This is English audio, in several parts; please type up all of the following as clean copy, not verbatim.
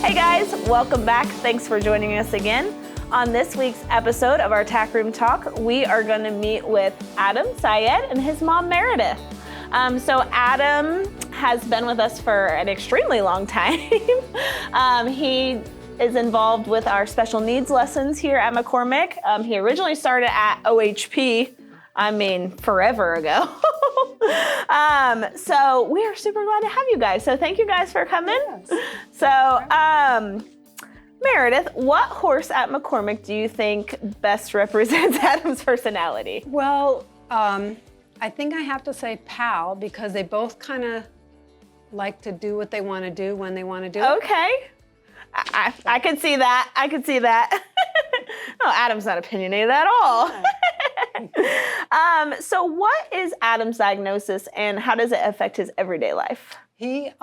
Hey guys, welcome back. Thanks for joining us again. On this week's episode of our Tack Room Talk, we are going to meet with Adam Syed and his mom, Meredith. So Adam has been with us for an extremely long time. He is involved with our special needs lessons here at McCormick. He originally started at OHP, forever ago. So we are super glad to have you guys. So thank you guys for coming. Yes. So, Meredith, what horse at McCormick do you think best represents Adam's personality? Well, I think I have to say Pal, because they both kind of like to do what they want to do when they want to do it. Okay. I could see that. I could see that. Oh, Adam's not opinionated at all. So what is Adam's diagnosis and how does it affect his everyday life? He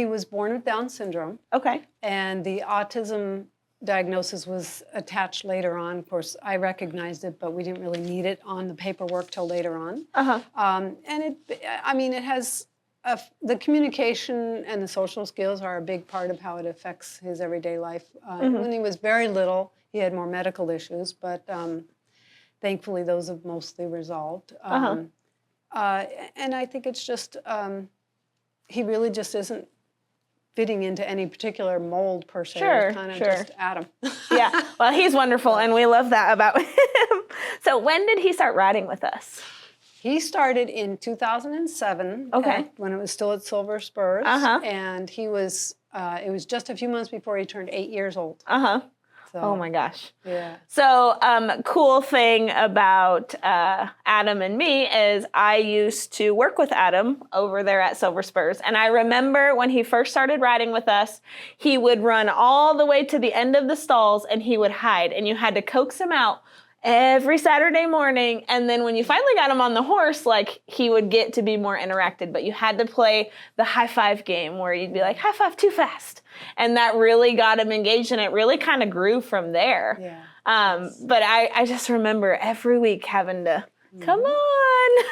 was born with Down syndrome. Okay. And the autism diagnosis was attached later on. Of course, I recognized it, but we didn't really need it on the paperwork till later on. Uh-huh. And it has, the communication and the social skills are a big part of how it affects his everyday life. When he was very little, he had more medical issues, but thankfully those have mostly resolved. And I think it's just, he really just isn't fitting into any particular mold per se. Sure, It's kind of just Adam. Yeah, well, he's wonderful, and we love that about him. So when did he start riding with us? He started in 2007, when it was still at Silver Spurs, and he was, it was just a few months before he turned 8 years old. So, oh my gosh. Yeah. So cool thing about Adam and me is I used to work with Adam over there at Silver Spurs. And I remember when he first started riding with us, he would run all the way to the end of the stalls and he would hide. And you had to coax him out every Saturday morning. And then when you finally got him on the horse, like he would get to be more interacted. But you had to play the high five game where you'd be like, high five too fast. And that really got him engaged, and it really kind of grew from there. Yeah. But I just remember every week having to, come on.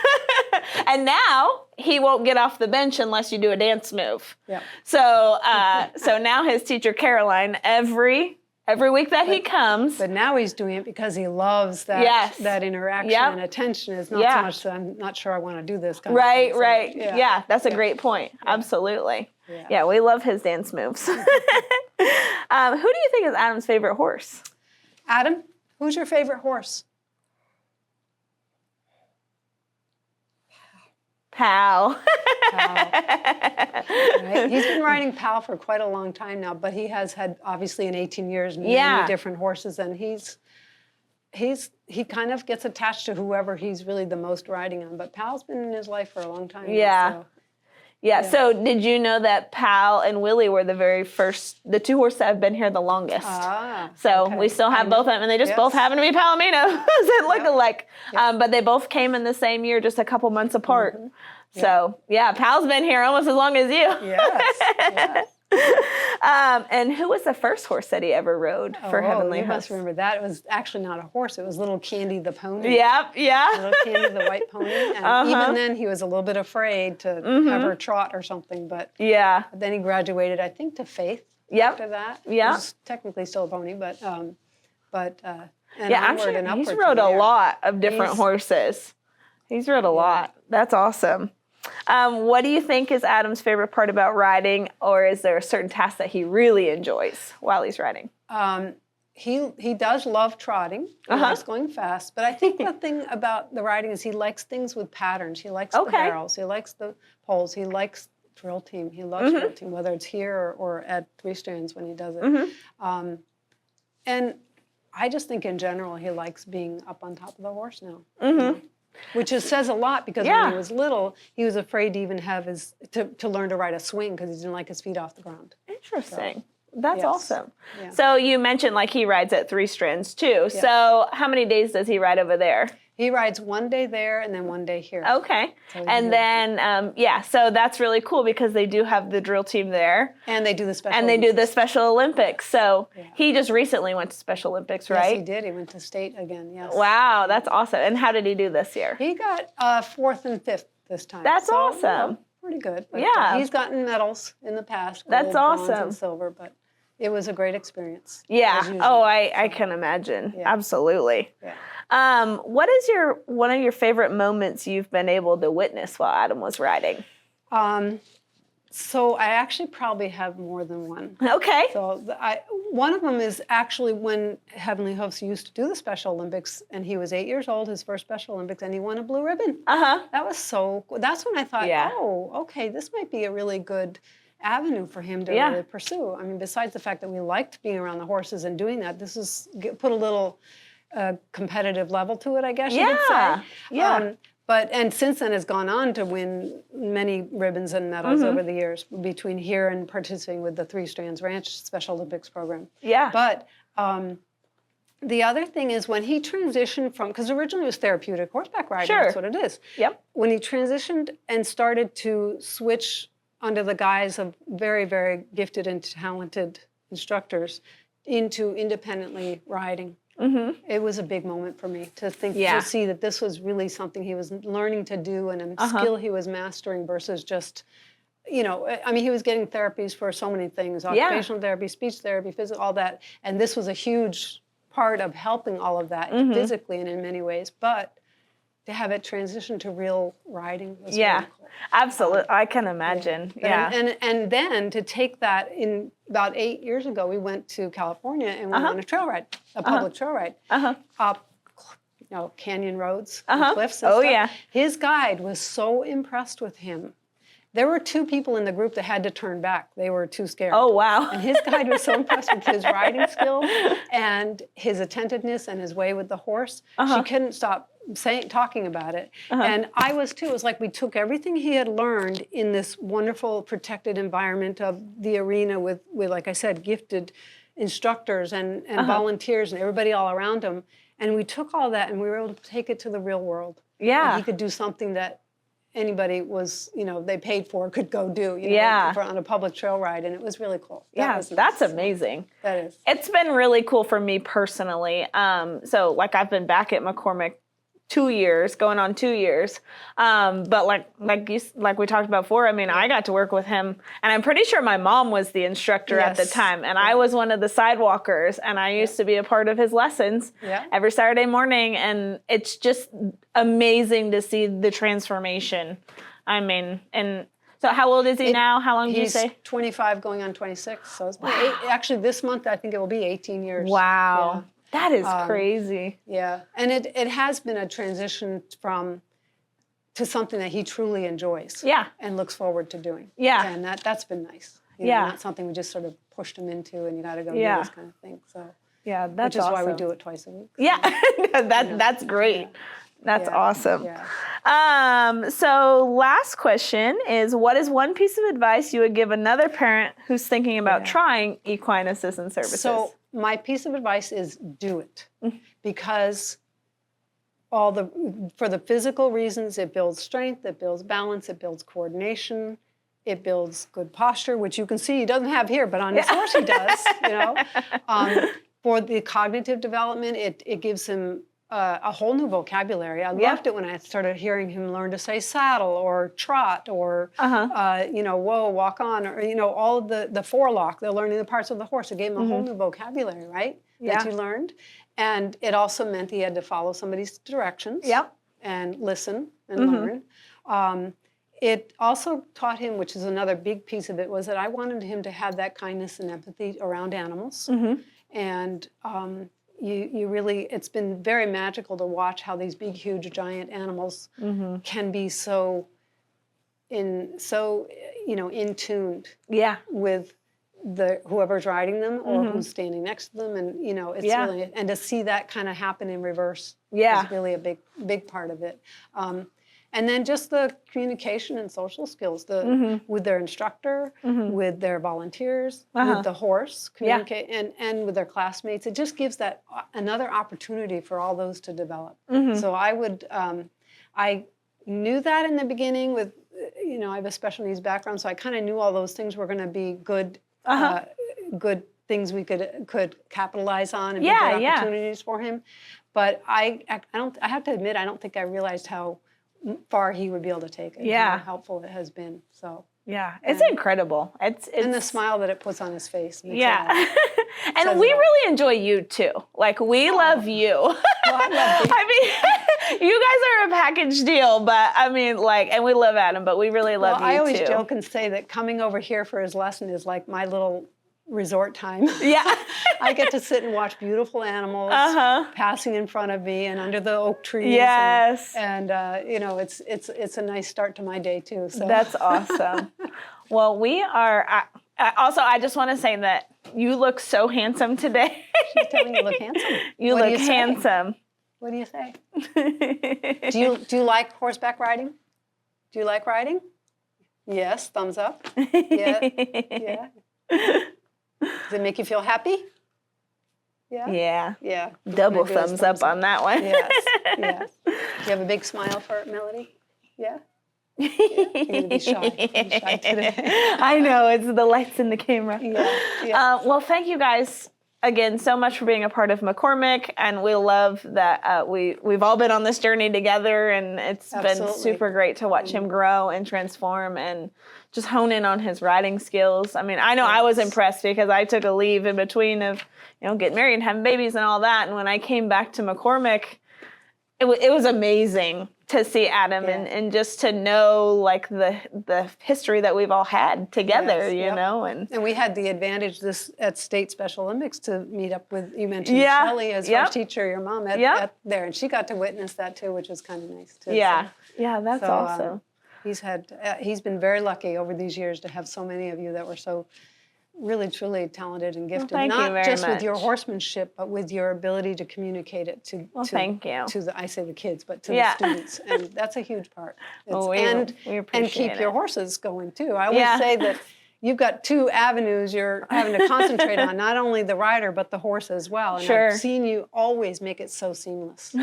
And now he won't get off the bench unless you do a dance move. Yeah. So now his teacher, Caroline, every week that he comes. But now he's doing it because he loves that that interaction and attention. It's not so much that I'm not sure I want to do this kind of thing. Right. Yeah, that's a great point. Yeah. Absolutely. Yeah, we love his dance moves. Who do you think is Adam's favorite horse? Adam, who's your favorite horse? Pal. Right. He's been riding Pal for quite a long time now, but he has had obviously in 18 years many different horses, and he kind of gets attached to whoever he's really the most riding on. But Pal's been in his life for a long time. Yeah. Yeah. So did you know that Pal and Willie were the two horses that have been here the longest? We still have both of them, and they just both happen to be Palominos. It look alike. But they both came in the same year, just a couple months apart. So Pal's been here almost as long as you. Yes. And who was the first horse that he ever rode for Heavenly Host? You must remember that. It was actually not a horse. It was little Candy the pony. Yep. Little Candy the white pony. And even then he was a little bit afraid to have her trot or something. But then he graduated, I think, to Faith after that. Yeah. He's technically still a pony, but and I'm sure he's rode a lot of different horses. He's rode a lot. That's awesome. What do you think is Adam's favorite part about riding, or is there a certain task that he really enjoys while he's riding? He does love trotting. He likes going fast, but I think the thing about the riding is he likes things with patterns. He likes the barrels. He likes the poles. He likes drill team. He loves drill team, whether it's here or at Three Strands when he does it. And I just think in general he likes being up on top of the horse now. Which says a lot, because when he was little, he was afraid to even have to learn to ride a swing because he didn't like his feet off the ground. Interesting. That's awesome. Yeah. So you mentioned he rides at Three Strands too. Yes. So how many days does he ride over there? He rides one day there and then one day here. Okay. And then, so that's really cool because they do have the drill team there. And they do the Special Olympics. And they do the Special Olympics. So he just recently went to Special Olympics, right? Yes, he did. He went to state again, yes. Wow, that's awesome. And how did he do this year? He got 4th and 5th this time. That's awesome. Pretty good. But, yeah. He's gotten medals in the past. That's gold, bronze, awesome. and silver, but It was a great experience. Yeah. Oh, I can imagine. Yeah. Absolutely. Yeah. What is one of your favorite moments you've been able to witness while Adam was riding? So I actually probably have more than one. Okay. So one of them is actually when Heavenly Hoofs used to do the Special Olympics, and he was 8 years old, his first Special Olympics, and he won a blue ribbon. That was so cool. That's when I thought, oh, okay, this might be a really good avenue for him to really pursue. I mean, besides the fact that we liked being around the horses and doing that, this is put a little competitive level to it, I guess you could say. Yeah. And since then has gone on to win many ribbons and medals over the years between here and participating with the Three Strands Ranch Special Olympics program. Yeah. But the other thing is when he transitioned from, because originally it was therapeutic horseback riding, that's what it is. Yep. When he transitioned and started to switch under the guise of very, very gifted and talented instructors into independently riding. It was a big moment for me to see that this was really something he was learning to do and a skill he was mastering versus just, I mean, he was getting therapies for so many things, occupational therapy, speech therapy, physical, all that. And this was a huge part of helping all of that physically and in many ways. But to have it transition to real riding was really cool. Absolutely. I can imagine. Yeah. And then to take that in about 8 years ago, we went to California and we went on a trail ride, a public trail ride, up canyon roads, and cliffs and stuff. Yeah. His guide was so impressed with him. There were 2 people in the group that had to turn back. They were too scared. Oh, wow. And his guide was so impressed with his riding skills and his attentiveness and his way with the horse. She couldn't stop talking about it. And I was too. It was like we took everything he had learned in this wonderful protected environment of the arena with like I said, gifted instructors and volunteers and everybody all around him. And we took all that and we were able to take it to the real world. Yeah. And he could do something that anybody was, they paid for could go do, on a public trail ride. And it was really cool. That's amazing. That is. It's been really cool for me personally. So like I've been back at McCormick 2 years, going on 2 years. But like we talked about before, I mean, I got to work with him, and I'm pretty sure my mom was the instructor at the time, and I was one of the sidewalkers, and I used to be a part of his lessons every Saturday morning, and it's just amazing to see the transformation. I mean, and so how old is he now? How long did you say? He's 25 going on 26, so it's been actually this month I think it will be 18 years. Wow. Yeah. That is crazy. Yeah, and it has been a transition to something that he truly enjoys. Yeah, and looks forward to doing. Yeah, and that's been nice. Not something we just sort of pushed him into, and you got to go do this kind of thing. So that's which is why we do it twice a week. Yeah, that's great. Yeah. That's awesome. Yeah. So last question is, what is one piece of advice you would give another parent who's thinking about trying equine assistance services? So my piece of advice is do it, because for the physical reasons, it builds strength, it builds balance, it builds coordination, it builds good posture, which you can see he doesn't have here, but on his horse he does. For the cognitive development, it gives him a whole new vocabulary. I loved it when I started hearing him learn to say saddle or trot or, whoa, walk on, or, all of the forelock. They're learning the parts of the horse. It gave him a whole new vocabulary, right, that you learned. And it also meant he had to follow somebody's directions and listen and learn. It also taught him, which is another big piece of it, was that I wanted him to have that kindness and empathy around animals. And you really, it's been very magical to watch how these big, huge, giant animals can be so in tuned with whoever's riding them or who's standing next to them, and it's really, and to see that kind of happen in reverse is really a big part of it. And then just the communication and social skills, with their instructor, with their volunteers, with the horse, communicate, and with their classmates. It just gives that another opportunity for all those to develop. So I would, I knew that in the beginning with, I have a special needs background, so I kind of knew all those things were going to be good, good things we could capitalize on and be good opportunities for him. But I have to admit, I don't think I realized how far he would be able to take it, how helpful it has been. So Yeah, it's incredible. It's and the smile that it puts on his face. Yeah. And we really enjoy you too. Like, we love you. Well, I love you. I mean, you guys are a package deal, but I mean, like, and we love Adam, but we really love you too. I always joke and say that coming over here for his lesson is like my little resort time. Yeah. I get to sit and watch beautiful animals passing in front of me and under the oak trees. Yes. And you know, it's a nice start to my day too. So That's awesome. Well, we are. Also, I just want to say that you look so handsome today. She's telling you look handsome. You look handsome. What do you say? Do you like horseback riding? Do you like riding? Yes, thumbs up. Yeah. Yeah. Does it make you feel happy? Yeah. Yeah. Yeah. Double thumbs up on that one. Yes. Yes. Do you have a big smile for Melody? Yeah. Yeah. You're gonna be shy. You're shy today. I know, it's the lights in the camera. Yeah. Yeah. Well, thank you guys again so much for being a part of McCormick, and we love that we've all been on this journey together, and it's been super great to watch him grow and transform and just hone in on his riding skills. I mean, I know I was impressed because I took a leave in between of, you know, getting married and having babies and all that, and when I came back to McCormick, it was amazing to see Adam and just to know like the history that we've all had together, you know. And we had the advantage at State Special Olympics to meet up with, you mentioned Shelley as our teacher, your mom, at there, and she got to witness that too, which was kind of nice too. Yeah, so, yeah, that's awesome. He's been very lucky over these years to have so many of you that were so really, truly talented and gifted. Well, not just with your horsemanship, but with your ability to communicate it to I say the kids, but to the students. And that's a huge part. We appreciate and keep it. your horses going too. I always say that you've got two avenues you're having to concentrate on, not only the rider, but the horse as well. And I've seen you always make it so seamless.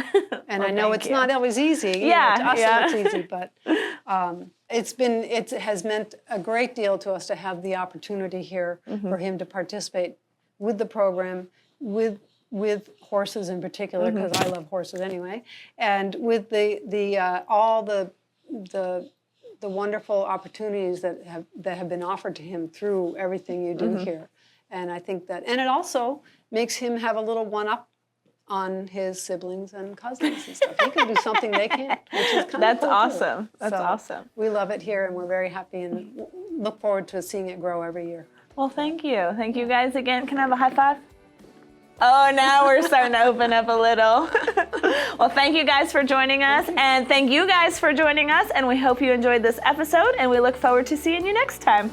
And I know it's not always easy. To us it's easy, but it has meant a great deal to us to have the opportunity here for him to participate with the program, with horses in particular, because I love horses anyway, and with all the wonderful opportunities that have been offered to him through everything you do here. And I think that, and it also makes him have a little one-up on his siblings and cousins and stuff. He can do something they can't, which is kind of cool awesome. Too. That's awesome. We love it here, and we're very happy and look forward to seeing it grow every year. Well, thank you. Thank you guys again. Can I have a high five? Oh, now we're starting to open up a little. Well, thank you guys for joining us, and thank you guys for joining us, and we hope you enjoyed this episode, and we look forward to seeing you next time.